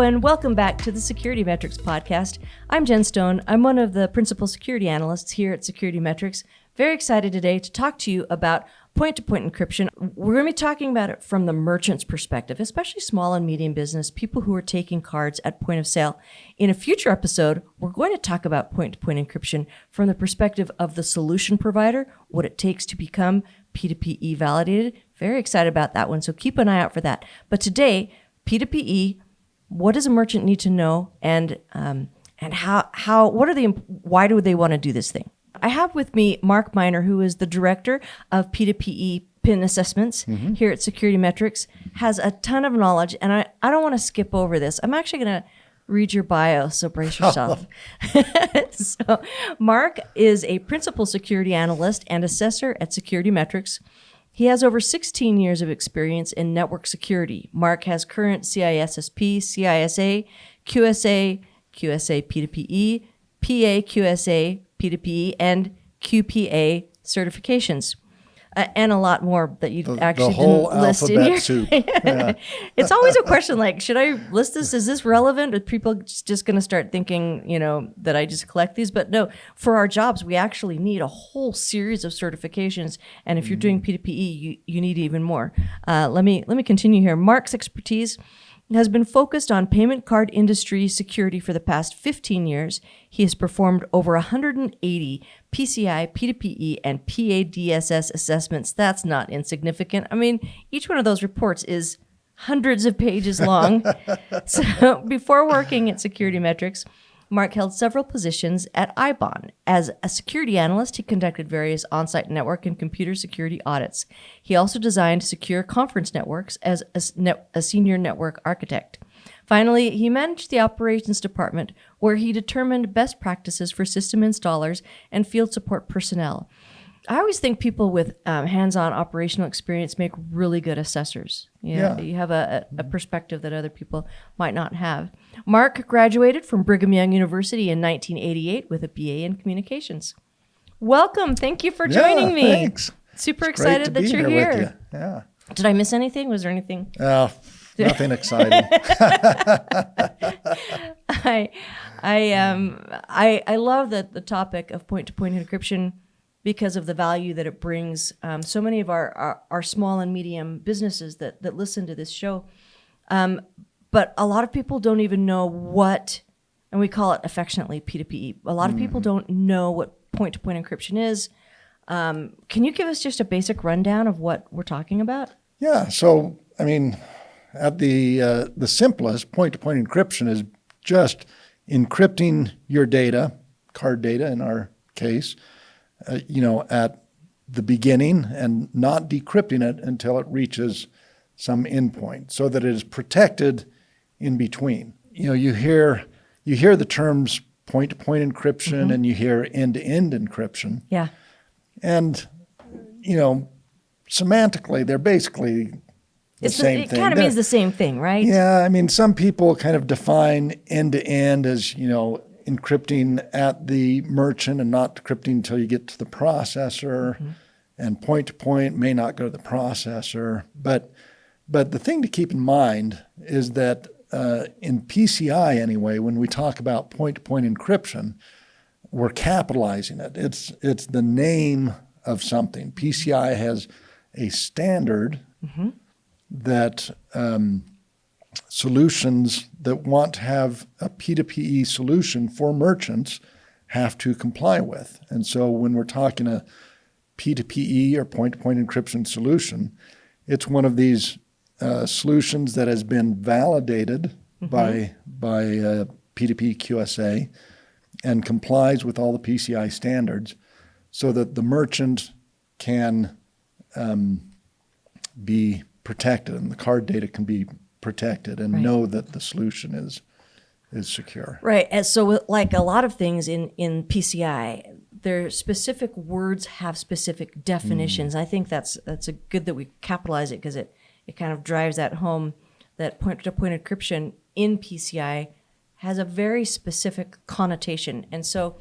and welcome back to the SecurityMetrics podcast. I'm Jen Stone. I'm one of the principal security analysts here at SecurityMetrics. Very excited today to talk to you about point-to-point encryption. We're going to be talking about it from the merchant's perspective, especially small and medium business, people who are taking cards at point of sale. In a future episode, we're going to talk about point-to-point encryption from the perspective of the solution provider, what it takes to become P2PE validated. Very excited about that one, so keep an eye out for that. But today, P2PE, what does a merchant need to know, and why do they want to do this thing? I have with me Mark Miner, who is the director of P2PE PIN assessments here at SecurityMetrics, has a ton of knowledge, and I don't want to skip over this. I'm actually going to read your bio, so brace yourself. So Mark is a principal security analyst and assessor at SecurityMetrics. He has over 16 years of experience in network security. Mark has current CISSP, CISA, QSA, QSA P2PE, PA QSA, P2PE, and QPA certifications. And a lot more that you actually didn't list in here. Soup. Yeah. It's always a question like, should I list this? Is this relevant? Are people just going to start thinking, that I just collect these? But no, for our jobs, we actually need a whole series of certifications. And if you're doing P2PE, you need even more. Let me continue here. Mark's expertise has been focused on payment card industry security for the past 15 years. He has performed over 180 PCI, P2PE, and PADSS assessments. That's not insignificant. I mean, each one of those reports is hundreds of pages long. So before working at SecurityMetrics, Mark held several positions at IBON. As a security analyst, he conducted various on-site network and computer security audits. He also designed secure conference networks as a senior network architect. Finally, he managed the operations department, where he determined best practices for system installers and field support personnel. I always think people with hands-on operational experience make really good assessors. Yeah. You have a perspective that other people might not have. Mark graduated from Brigham Young University in 1988 with a BA in communications. Welcome. Thank you for joining me. Thanks. Super It's great excited to that be you're here. here. With you. Yeah. Did I miss anything? Was there anything? Nothing exciting. I love the topic of point-to-point encryption because of the value that it brings. So many of our small and medium businesses that listen to this show, but a lot of people don't even know what, and we call it affectionately P2PE. A lot of people don't know what point-to-point encryption is. Can you give us just a basic rundown of what we're talking about? Yeah. So, I mean, at the simplest, point-to-point encryption is just encrypting your data, card data in our case, at the beginning, and not decrypting it until it reaches some endpoint, so that it is protected in between. You hear the terms point-to-point encryption, and you hear end-to-end encryption. Yeah. And, semantically, they're basically the same thing. It kind of means the same thing, right? Yeah. I mean, some people kind of define end-to-end as, encrypting at the merchant and not decrypting until you get to the processor, and point-to-point may not go to the processor. But the thing to keep in mind is that in PCI anyway, when we talk about point-to-point encryption, we're capitalizing it. It's the name of something. PCI has a standard that solutions that want to have a P2PE solution for merchants have to comply with. And so when we're talking a P2PE or point-to-point encryption solution, it's one of these solutions that has been validated by P2p QSA and complies with all the PCI standards, so that the merchant can be protected and the card data can be protected and know that the solution is secure. Right. And so like a lot of things in PCI, their specific words have specific definitions. I think that's a good that we capitalize it, because it kind of drives that home, that point-to-point encryption in PCI has a very specific connotation. And so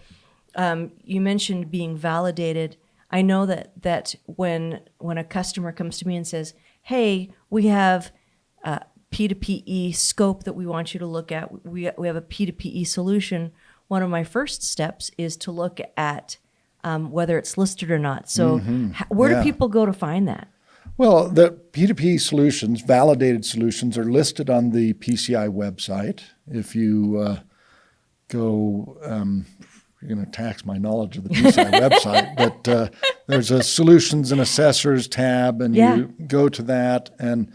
you mentioned being validated. I know that when a customer comes to me and says, hey, we have P2PE scope that we want you to look at. We have a P2PE solution. One of my first steps is to look at whether it's listed or not. So where do people go to find that? Well, the P2p solutions, validated solutions, are listed on the PCI website. If you go, you're going to tax my knowledge of the PCI website, but there's a Solutions and Assessors tab, and you go to that, and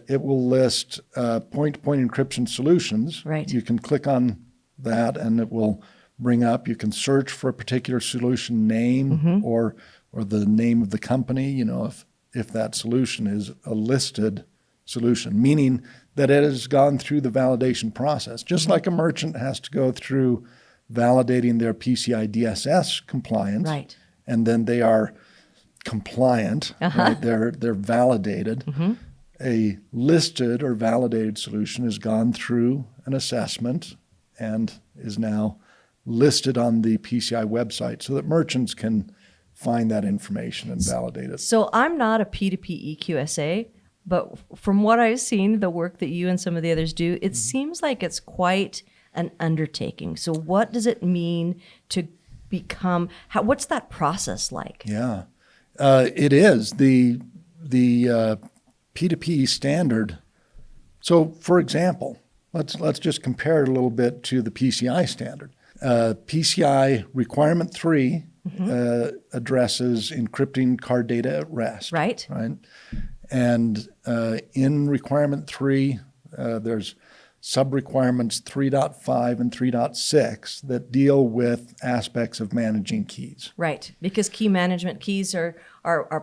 it will list point-to-point encryption solutions. Right. You can click on that, and it will bring up. You can search for a particular solution name or the name of the company. You know, if that solution is a listed solution, meaning that it has gone through the validation process, just like a merchant has to go through validating their PCI DSS compliance, right? And then they are compliant. Right? They're validated. A listed or validated solution has gone through an assessment and is now listed on the PCI website so that merchants can find that information and validate it. So I'm not a P2PE QSA, but from what I've seen, the work that you and some of the others do, it seems like it's quite an undertaking. So what does it mean to become, what's that process like? Yeah, it is. The P2PE standard. So for example, let's just compare it a little bit to the PCI standard. PCI requirement 3 addresses encrypting card data at rest. Right. And in requirement 3, there's sub-requirements 3.5 and 3.6 that deal with aspects of managing keys. Right, because key management keys are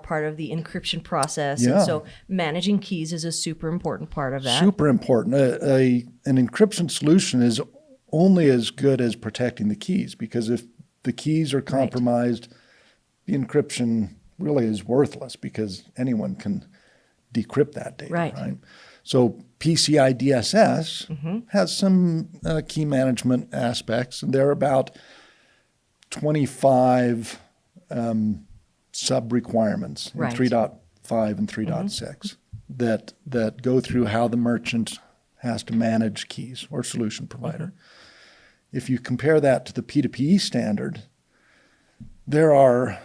part of the encryption process. Yeah. And so managing keys is a super important part of that. Super important. An encryption solution is only as good as protecting the keys, because if the keys are compromised, the encryption really is worthless because anyone can decrypt that data. Right. So PCI DSS has some key management aspects, and there are about 25 sub-requirements in 3.5 and 3.6 that go through how the merchant has to manage keys or solution provider. If you compare that to the P2PE standard, there are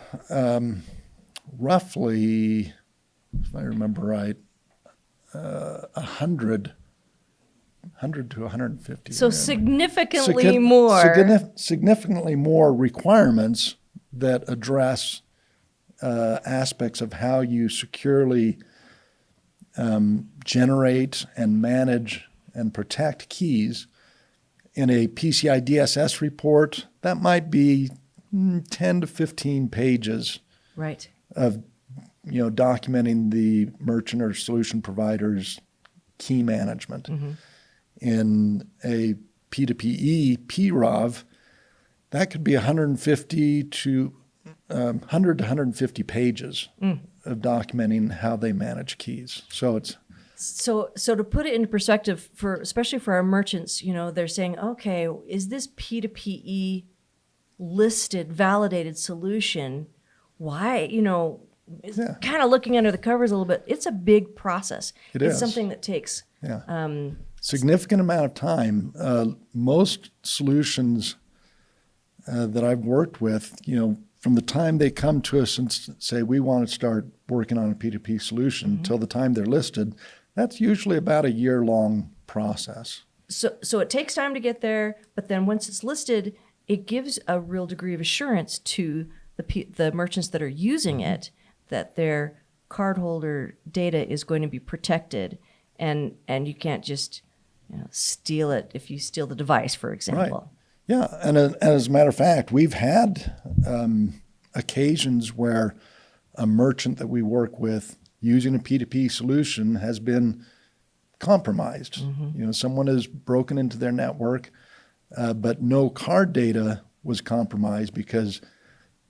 roughly, if I remember right, 100 to 150. So significantly more. Significantly more requirements that address aspects of how you securely generate and manage and protect keys. In a PCI DSS report, that might be 10 to 15 pages of documenting the merchant or solution provider's key management. In a P2PE PROV, that could be 150 to 150 pages of documenting how they manage keys. So it's So to put it into perspective, especially for our merchants, they're saying, okay, is this P2PE listed, validated solution? Why, kind of looking under the covers a little bit, it's a big process. It's something that takes significant amount of time. Most solutions that I've worked with, from the time they come to us and say, we want to start working on a P2P solution till the time they're listed, that's usually about a year-long process. So it takes time to get there, but then once it's listed, it gives a real degree of assurance to the merchants that are using it that their cardholder data is going to be protected, and you can't just steal it if you steal the device, for example. Right. Yeah, and as a matter of fact, we've had occasions where a merchant that we work with using a P2P solution has been compromised. Someone has broken into their network, but no card data was compromised because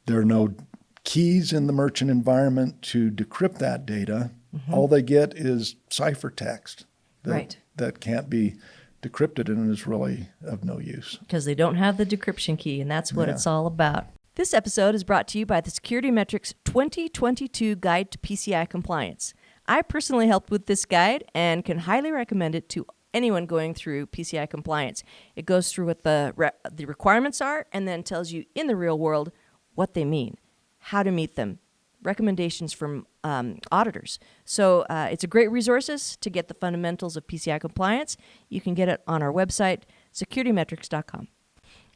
there are no keys in the merchant environment to decrypt that data. All they get is ciphertext that can't be decrypted and is really of no use. Because they don't have the decryption key, and that's what it's all about. This episode is brought to you by the SecurityMetrics 2022 Guide to PCI Compliance. I personally helped with this guide and can highly recommend it to anyone going through PCI compliance. It goes through what the requirements are and then tells you in the real world what they mean, how to meet them, recommendations from auditors. So it's a great resource to get the fundamentals of PCI compliance. You can get it on our website, SecurityMetrics.com.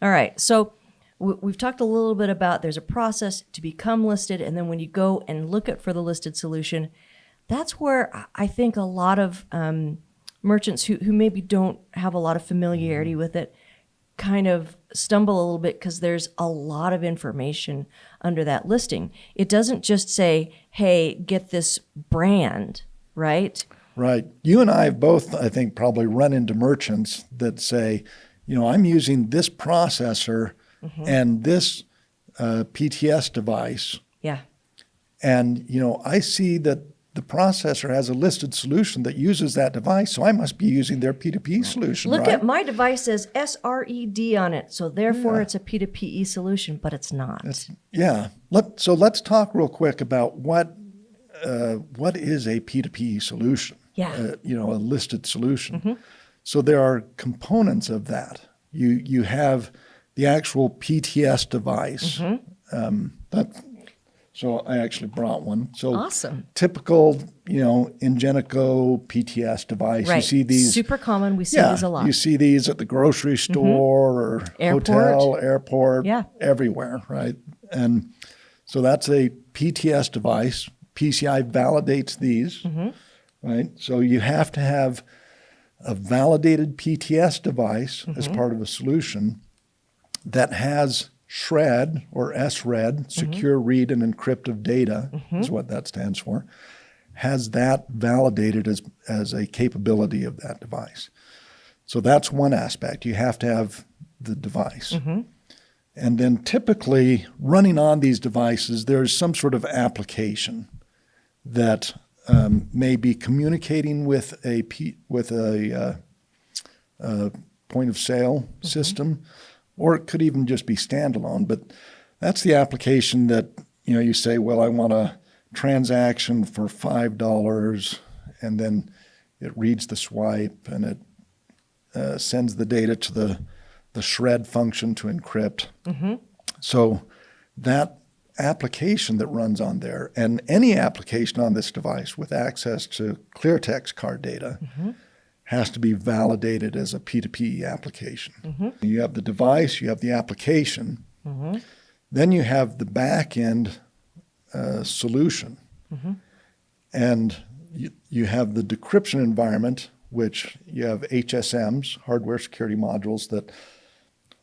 All right, so we've talked a little bit about there's a process to become listed, and then when you go and look for the listed solution, that's where I think a lot of merchants who maybe don't have a lot of familiarity with it kind of stumble a little bit because there's a lot of information under that listing. It doesn't just say, hey, get this brand, right? Right. You and I have both, I think, probably run into merchants that say, I'm using this processor and this PTS device. Yeah. And, I see that the processor has a listed solution that uses that device, so I must be using their P2p solution, Look right? at my device says SRED on it, so therefore it's a P2PE solution, but it's not. So let's talk real quick about what is a P2P solution. Yeah. A listed solution. So there are components of that. You have the actual PTS device. So I actually brought one. So awesome. Typical, Ingenico PTS device. Right. You see these. Super common. We see these a lot. You see these at the grocery store or hotel, airport, everywhere, right? And so that's a PTS device. PCI validates these, right? So you have to have a validated PTS device as part of a solution that has SRED or SRED, secure read and encrypt of data is what that stands for, has that validated as a capability of that device. So that's one aspect. You have to have the device. And then typically running on these devices, there's some sort of application that may be communicating with a point of sale system, or it could even just be standalone. But that's the application that, you say, well, I want a transaction for $5, and then it reads the swipe and it sends the data to the shred function to encrypt. So that application that runs on there, and any application on this device with access to cleartext card data, has to be validated as a P2P application. You have the device, you have the application, then you have the back-end solution. And you have the decryption environment, which you have HSMs, hardware security modules, that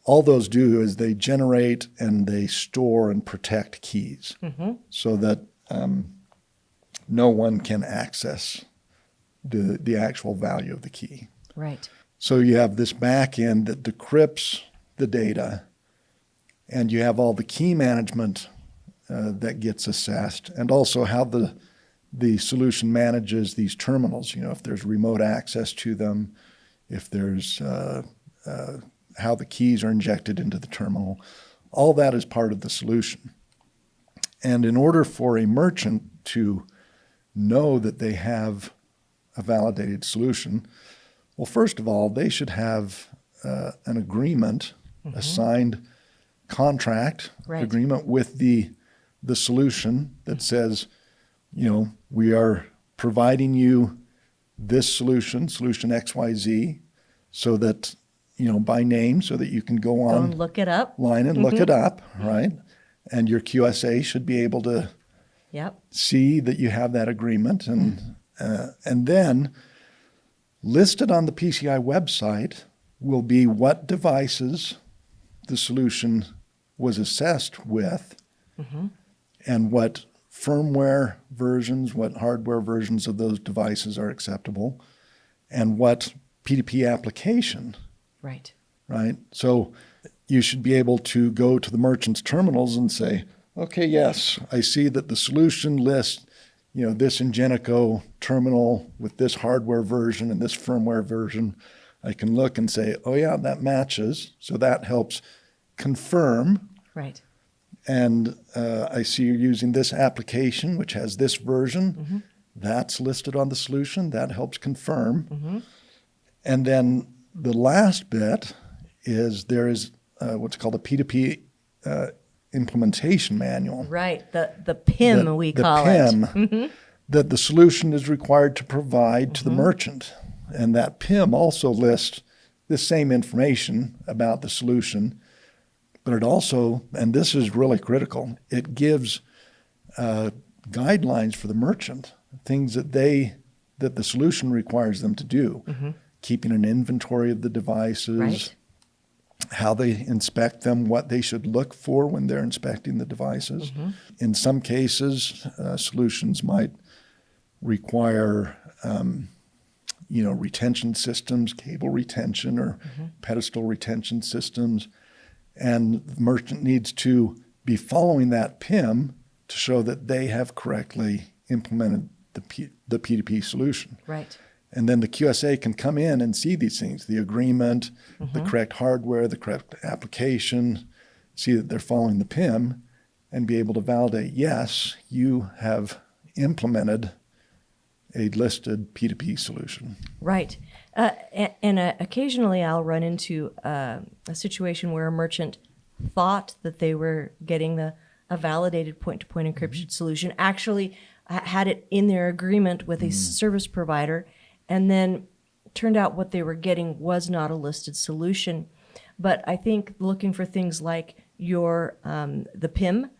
all those do is they generate and they store and protect keys so that no one can access the actual value of the key. Right. So you have this back end that decrypts the data, and you have all the key management that gets assessed, and also how the solution manages these terminals. If there's remote access to them, if there's how the keys are injected into the terminal. All that is part of the solution. And in order for a merchant to know that they have a validated solution, well, first of all, they should have an agreement, a signed contract agreement with the solution that says, we are providing you this solution XYZ, so that, by name, so that you can go on and look it up. Line and look it up, right? And your QSA should be able to see that you have that agreement. And then listed on the PCI website will be what devices the solution was assessed with, and what firmware versions, what hardware versions of those devices are acceptable, and what P2P application. Right. So you should be able to go to the merchant's terminals and say, okay, yes, I see that the solution lists, this Ingenico terminal with this hardware version and this firmware version. I can look and say, oh yeah, that matches. So that helps confirm. Right. And I see you're using this application, which has this version. that's listed on the solution. That helps confirm. And then the last bit is there is what's called a P2p implementation manual. Right, the PIM we call PIM, it. that the solution is required to provide to the merchant. And that PIM also lists the same information about the solution, but it also, and this is really critical, it gives guidelines for the merchant, things that the solution requires them to do, keeping an inventory of the devices, Right. how they inspect them, what they should look for when they're inspecting the devices. In some cases, solutions might require retention systems, cable retention or pedestal retention systems. And the merchant needs to be following that PIM to show that they have correctly implemented the P2P solution. Right. And then the QSA can come in and see these things, the agreement, the correct hardware, the correct application, see that they're following the PIM, and be able to validate, yes, you have implemented a listed P2P solution. Right. And occasionally I'll run into a situation where a merchant thought that they were getting a validated point-to-point encryption solution, actually had it in their agreement with a service provider, and then turned out what they were getting was not a listed solution. But I think looking for things like the PIM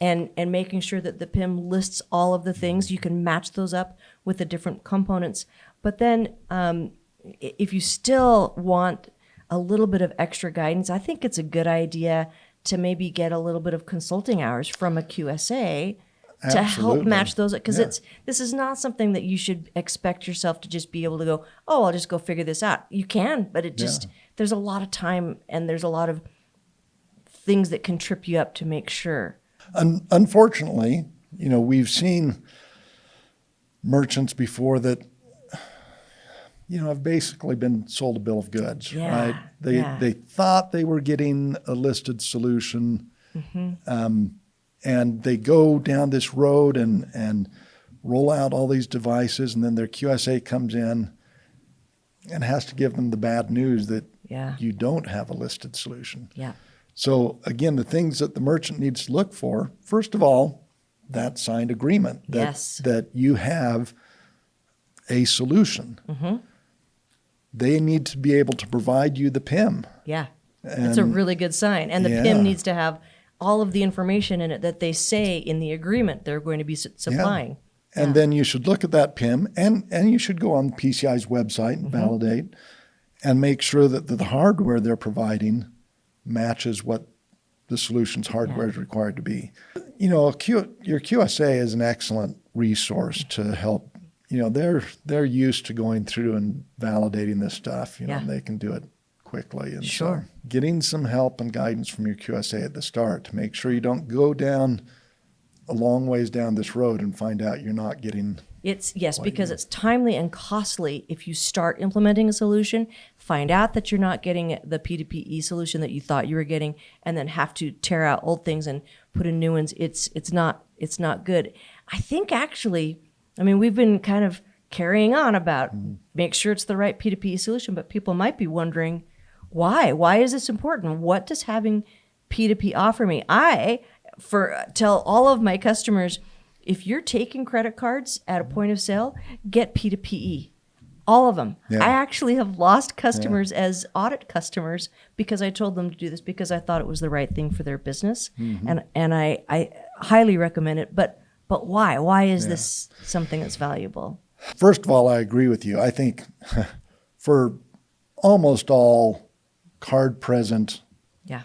and making sure that the PIM lists all of the things, you can match those up with the different components. But then if you still want a little bit of extra guidance, I think it's a good idea to maybe get a little bit of consulting hours from a QSA to help match those, because this is not something that you should expect yourself to just be able to go, oh, I'll just go figure this out. You can, but there's a lot of time and there's a lot of things that can trip you up to make sure. Unfortunately, we've seen merchants before that, have basically been sold a bill of goods, right? They thought they were getting a listed solution, and they go down this road and roll out all these devices, and then their QSA comes in and has to give them the bad news that you don't have a listed solution. Yeah. So again, the things that the merchant needs to look for, first of all, that signed agreement that you have a solution. They need to be able to provide you the PIM. Yeah, that's a really good sign. And the PIM needs to have all of the information in it that they say in the agreement they're going to be supplying. And then you should look at that PIM, and you should go on PCI's website and validate and make sure that the hardware they're providing matches what the solution's hardware is required to be. Your QSA is an excellent resource to help. They're used to going through and validating this stuff. They can do it quickly. And so getting some help and guidance from your QSA at the start to make sure you don't go down a long ways down this road and find out you're not getting. Because it's timely and costly if you start implementing a solution, find out that you're not getting the P2PE solution that you thought you were getting, and then have to tear out old things and put in new ones. It's not good. I think actually, we've been kind of carrying on about make sure it's the right P2PE solution, but people might be wondering why. Why is this important? What does having P2P offer me? I tell all of my customers, if you're taking credit cards at a point of sale, get P2PE. All of them. Yeah. I actually have lost customers as audit customers because I told them to do this because I thought it was the right thing for their business. And I highly recommend it. But why? Why is this something that's valuable? First of all, I agree with you. I think for almost all card-present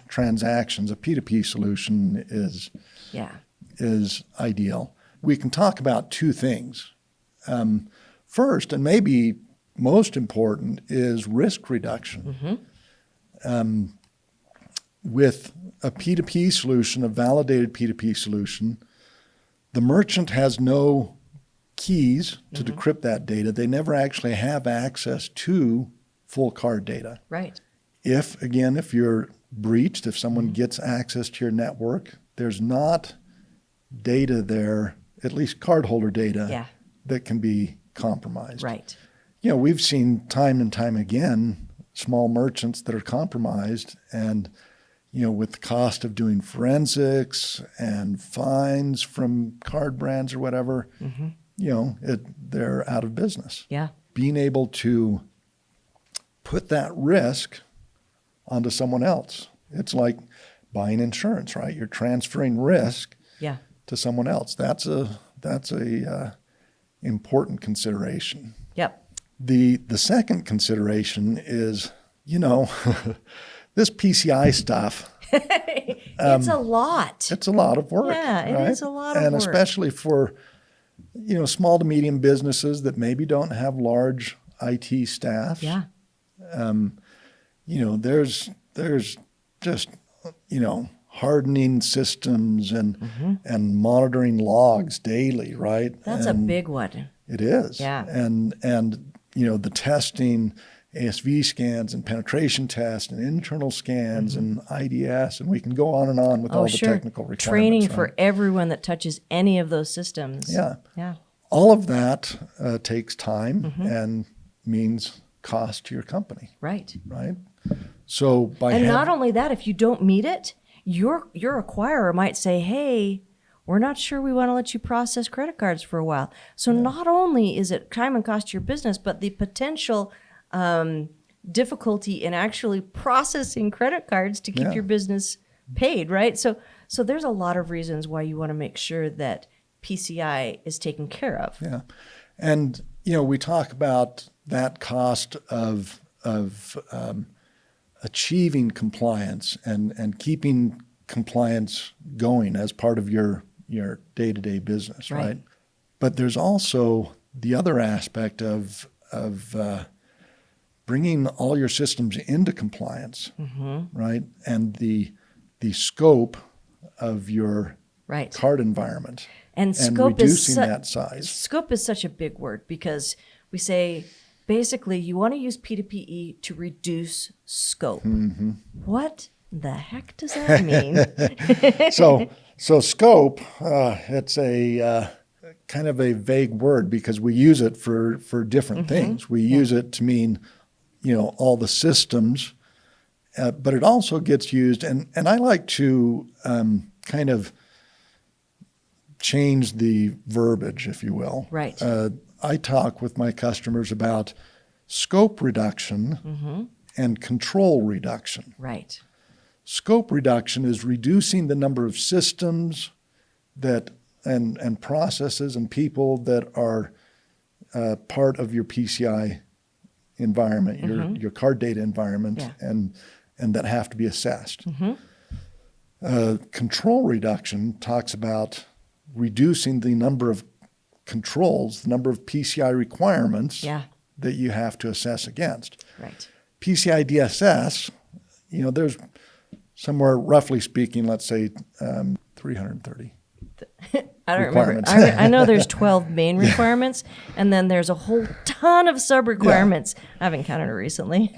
transactions, a P2P solution is ideal. We can talk about two things. First, and maybe most important, is risk reduction. With a P2P solution, a validated P2P solution, the merchant has no keys to decrypt that data. They never actually have access to full card data. Right. If you're breached, if someone gets access to your network, there's not data there, at least cardholder data, that can be compromised. Right. We've seen time and time again small merchants that are compromised, and with the cost of doing forensics and fines from card brands or whatever, they're out of business. Yeah. Being able to put that risk onto someone else. It's like buying insurance, right? You're transferring risk to someone else. That's a important consideration. Yep. The second consideration is, this PCI stuff. It's a lot. It's a lot of work. Yeah, it right? is a lot of and work. especially for, small to medium businesses that maybe don't have large IT staff. Yeah. There's just, hardening systems and monitoring logs daily, right? That's a big one. It is. Yeah. And the testing, ASV scans and penetration tests and internal scans and IDS, and we can go on and on with all the technical requirements. Training right? for everyone that touches any of those systems. Yeah. Yeah. All of that takes time and means cost to your company. Right. Right. So not only that, if you don't meet it, your acquirer might say, hey, we're not sure we want to let you process credit cards for a while. So not only is it time and cost to your business, but the potential difficulty in actually processing credit cards to keep your business paid, right? So there's a lot of reasons why you want to make sure that PCI is taken care of. Yeah. And, we talk about that cost of achieving compliance and keeping compliance going as part of your day-to-day business, right? But there's also the other aspect of bringing all your systems into compliance, right? And the scope of your card environment and scope reducing that size. Scope is such a big word because we say basically you want to use P2PE to reduce scope. What the heck does that mean? So scope, it's a kind of a vague word because we use it for different things. We use it to mean, all the systems, but it also gets used, and I like to kind of change the verbiage, if you will. Right. I talk with my customers about scope reduction and control reduction. Right. Scope reduction is reducing the number of systems that and processes and people that are part of your PCI environment, your card data environment, and that have to be assessed. Control reduction talks about reducing the number of controls, the number of PCI requirements that you have to assess against. Right. PCI DSS, there's somewhere, roughly speaking, let's say 330. I don't remember. I know there's 12 main requirements, and then there's a whole ton of sub-requirements. I haven't counted it recently.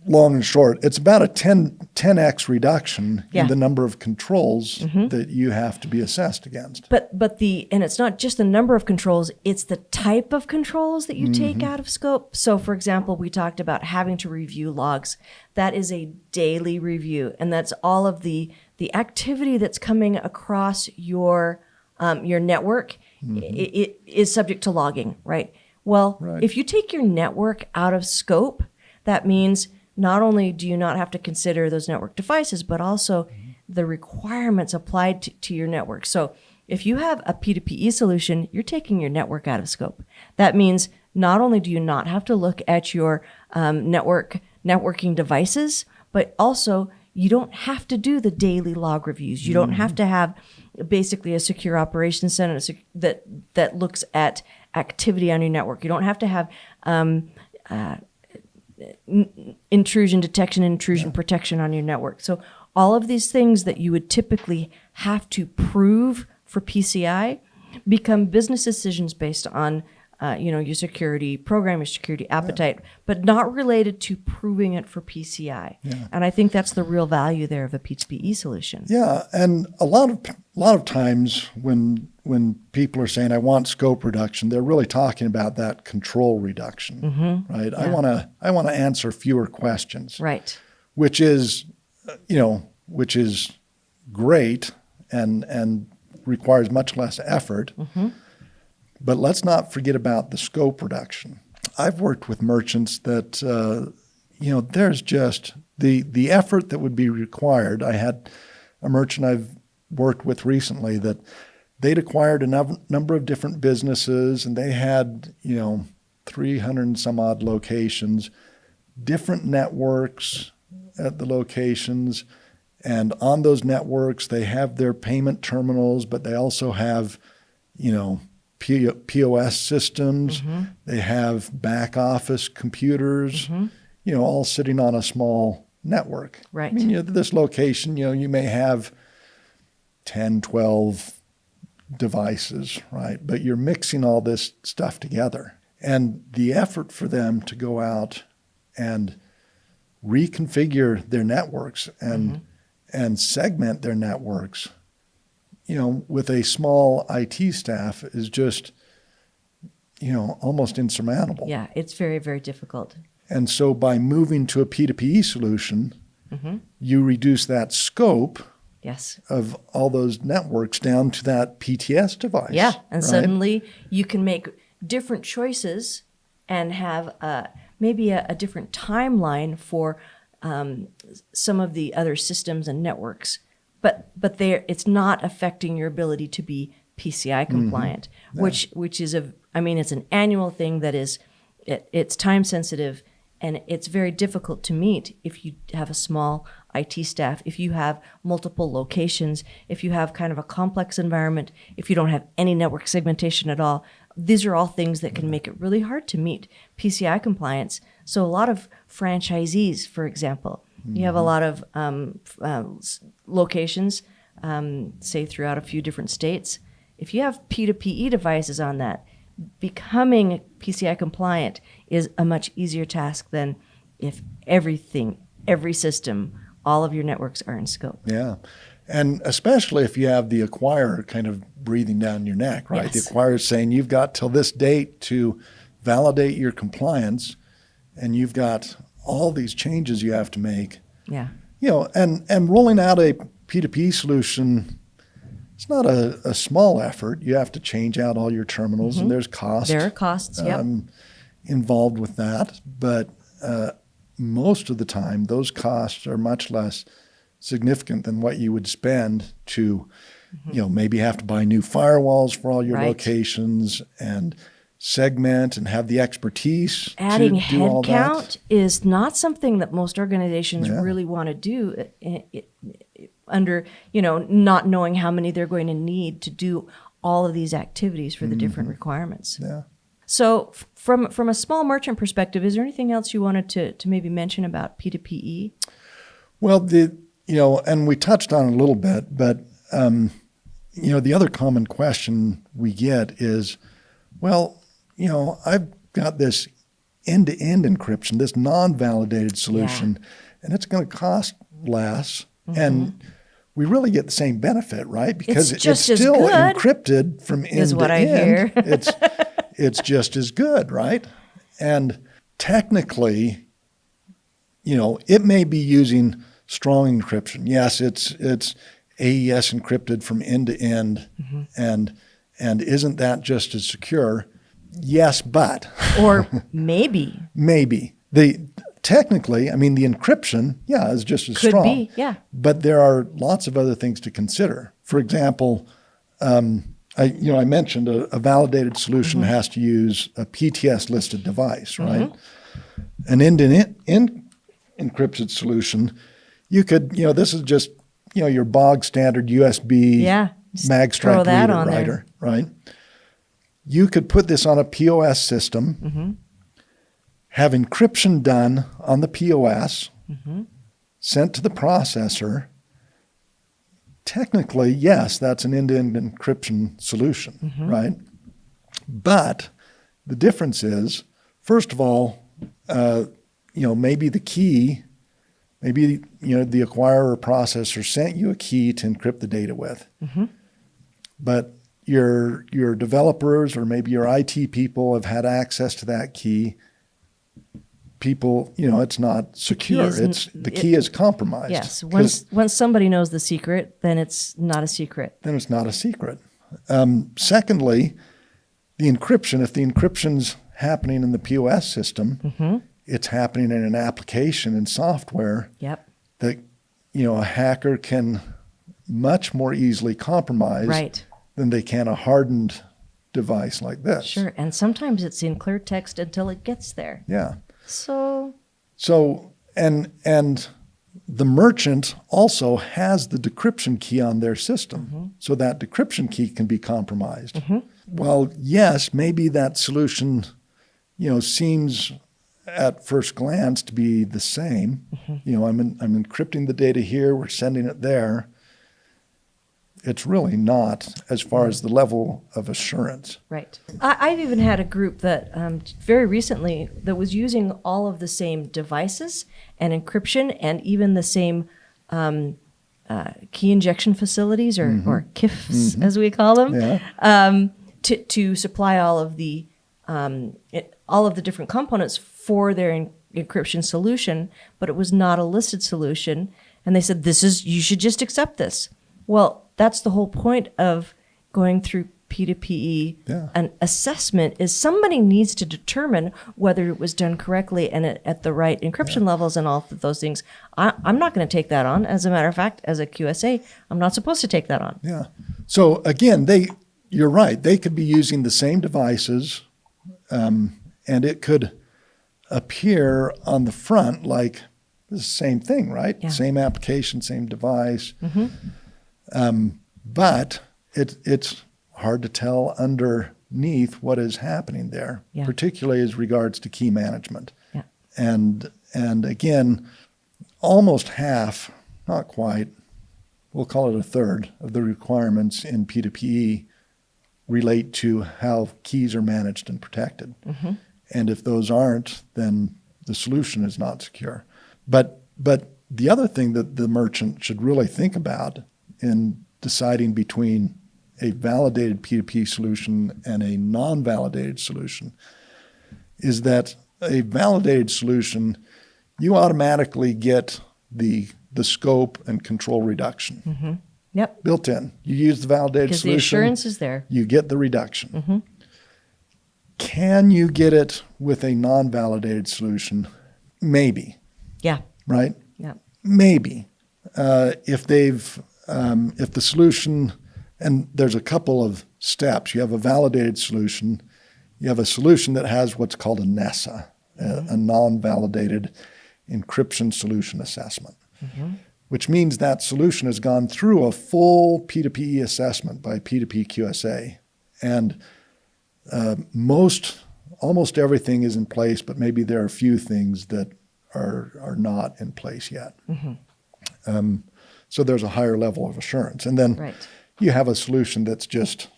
Long and short, it's about a 10x reduction in the number of controls that you have to be assessed against. But and it's not just the number of controls, it's the type of controls that you take out of scope. So for example, we talked about having to review logs. That is a daily review, and that's all of the activity that's coming across your network. It is subject to logging, right? Well, if you take your network out of scope, that means not only do you not have to consider those network devices, but also the requirements applied to your network. So if you have a P2PE solution, you're taking your network out of scope. That means not only do you not have to look at your networking devices, but also you don't have to do the daily log reviews. You don't have to have basically a secure operations center that looks at activity on your network. You don't have to have intrusion detection, intrusion protection on your network. So all of these things that you would typically have to prove for PCI become business decisions based on your security program, your security appetite, but not related to proving it for PCI. Yeah. And I think that's the real value there of a P2PE solution. Yeah, and a lot of times when people are saying I want scope reduction, they're really talking about that control reduction, right? Yeah. I want to answer fewer questions, Right. which is great and requires much less effort. But let's not forget about the scope reduction. I've worked with merchants that, there's just the effort that would be required. I had a merchant I've worked with recently that they'd acquired a number of different businesses, and they had, 300 and some odd locations, different networks at the locations. And on those networks, they have their payment terminals, but they also have, POS systems. They have back office computers, all sitting on a small network. Right. I mean, this location, you may have 10, 12 devices, right? But you're mixing all this stuff together. And the effort for them to go out and reconfigure their networks and segment their networks, with a small IT staff is just, almost insurmountable. Yeah, it's very, very difficult. And so by moving to a P2PE solution, you reduce that scope Yes. of all those networks down to that PTS device. Yeah, and right? suddenly you can make different choices and have maybe a different timeline for some of the other systems and networks. But it's not affecting your ability to be PCI compliant, which is it's an annual thing that is, it's time sensitive, and it's very difficult to meet if you have a small IT staff, if you have multiple locations, if you have kind of a complex environment, if you don't have any network segmentation at all. These are all things that can make it really hard to meet PCI compliance. So a lot of franchisees, for example, you have a lot of locations, say throughout a few different states. If you have P2PE devices on that, becoming PCI compliant is a much easier task than if every system, all of your networks are in scope. Yeah. And especially if you have the acquirer kind of breathing down your neck, right? Yes. The acquirer is saying you've got till this date to validate your compliance, and you've got all these changes you have to make. Yeah. And rolling out a P2P solution, it's not a small effort. You have to change out all your terminals, and there's cost. There are costs, involved with that. But most of the time, those costs are much less significant than what you would spend to, maybe have to buy new firewalls for all your locations and segment and have the expertise Adding to do all that. headcount is not something that most organizations really want to do under, not knowing how many they're going to need to do all of these activities for the different requirements. Yeah. So from a small merchant perspective, is there anything else you wanted to maybe mention about P2PE? Well, and we touched on it a little bit, but, the other common question we get is, well, I've got this end-to-end encryption, this non-validated solution, and it's going to cost less. And we really get the same benefit, right? Because It's just as still good, encrypted from end is what to I end. hear. It's just as good, right? And technically, it may be using strong encryption. Yes, it's AES encrypted from end to end, and isn't that just as secure? Yes, but Or maybe. Technically, the encryption, is just as Could strong. be, yeah. But there are lots of other things to consider. For example, I mentioned a validated solution has to use a PTS listed device, right? An end-to-end encrypted solution, you could, this is just, your bog standard USB magstripe writer, right? You could put this on a POS system, have encryption done on the POS, sent to the processor. Technically, yes, that's an end-to-end encryption solution, right? But The difference is, first of all, maybe the key, maybe the acquirer or processor sent you a key to encrypt the data with, but your developers or maybe your IT people have had access to that key. People, it's not secure. The key is compromised. Yes. Once somebody knows the secret, then it's not a secret. Then it's not a secret. Secondly, the encryption, if the encryption's happening in the POS system, it's happening in an application and software that, a hacker can much more easily compromise than they can a hardened device like this. Sure. And sometimes it's in clear text until it gets there. Yeah. So and the merchant also has the decryption key on their system. So that decryption key can be compromised. Well, yes, maybe that solution, seems at first glance to be the same. I'm encrypting the data here, we're sending it there. It's really not as far as the level of assurance. Right. I've even had a group that very recently that was using all of the same devices and encryption and even the same key injection facilities or KIFs as we call them to supply all of the different components for their encryption solution, but it was not a listed solution. And they said, you should just accept this. Well, that's the whole point of going through P2PE. An assessment is somebody needs to determine whether it was done correctly and at the right encryption levels and all of those things. I'm not going to take that on. As a matter of fact, as a QSA, I'm not supposed to take that on. Yeah. So again, you're right. They could be using the same devices, and it could appear on the front like the same thing, right? Yeah. Same application, same device. But it's hard to tell underneath what is happening there, particularly as regards to key management. Yeah. And again, almost half, not quite, we'll call it a third of the requirements in P2PE relate to how keys are managed and protected. And if those aren't, then the solution is not secure. But the other thing that the merchant should really think about in deciding between a validated P2P solution and a non-validated solution is that a validated solution, you automatically get the scope and control reduction. Built in. You use the validated solution. Because the assurance is there. You get the reduction. Can you get it with a non-validated solution? Maybe. Yeah. Right? Yeah. Maybe. If the solution, and there's a couple of steps. You have a validated solution. You have a solution that has what's called a NESA, a non-validated encryption solution assessment, which means that solution has gone through a full P2PE assessment by P2P QSA. And almost everything is in place, but maybe there are a few things that are not in place yet. So there's a higher level of assurance. And then you have a solution that's just,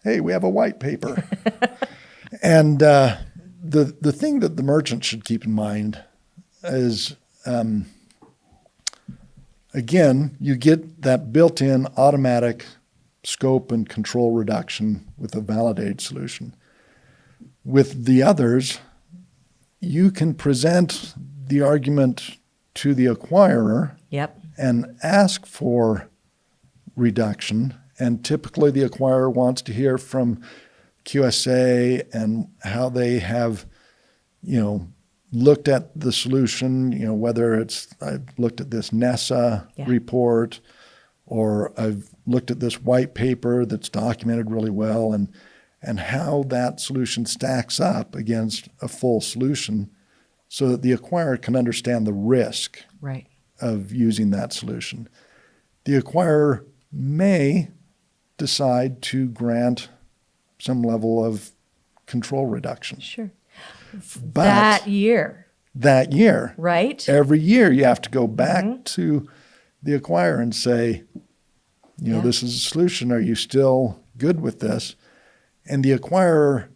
hey, we have a white paper. And the thing that the merchant should keep in mind is, again, you get that built-in automatic scope and control reduction with a validated solution. With the others, you can present the argument to the acquirer and ask for reduction. And typically the acquirer wants to hear from QSA and how they have, looked at the solution, whether it's I've looked at this NESA report or I've looked at this white paper that's documented really well and how that solution stacks up against a full solution so that the acquirer can understand the risk of using that solution. The acquirer may decide to grant some level of control reduction. Sure. But that year. Right? Every year you have to go back to the acquirer and say, this is a solution. Are you still good with this? And the acquirer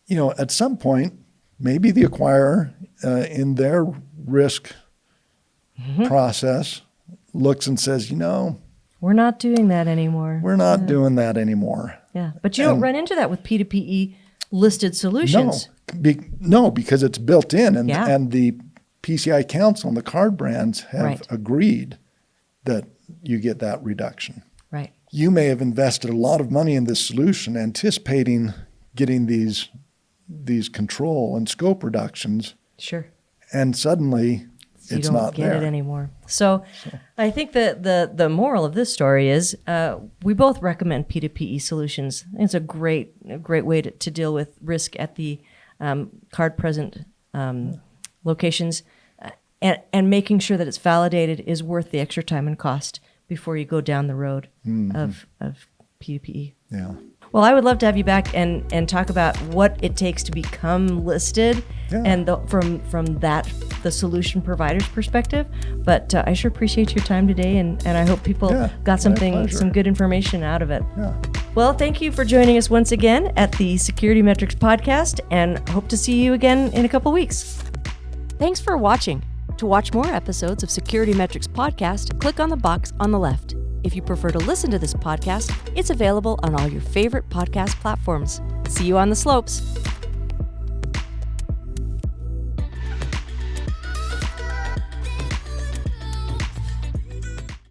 at some point, maybe the acquirer in their risk process looks and says, we're not doing that anymore. We're not doing that anymore. Yeah, but you don't run into that with P2PE listed solutions. No, because it's built in, and Yeah. and the PCI Council and the card brands have Right. agreed that you get that reduction. Right. You may have invested a lot of money in this solution, anticipating getting these control and scope reductions, Sure. and suddenly You it's don't not get there. it anymore. So I think that the moral of this story is we both recommend P2PE solutions. It's a great way to deal with risk at the card present locations, and making sure that it's validated is worth the extra time and cost before you go down the road of P2PE. Yeah. Well, I would love to have you back and talk about what it takes to become listed, Yeah. and from the solution provider's perspective. But I sure appreciate your time today, and I hope people got my pleasure. some good information out of it. Yeah. Well, thank you for joining us once again at the SecurityMetrics podcast, and hope to see you again in a couple weeks. Thanks for watching. To watch more episodes of SecurityMetrics podcast, click on the box on the left. If you prefer to listen to this podcast, it's available on all your favorite podcast platforms. See you on the slopes.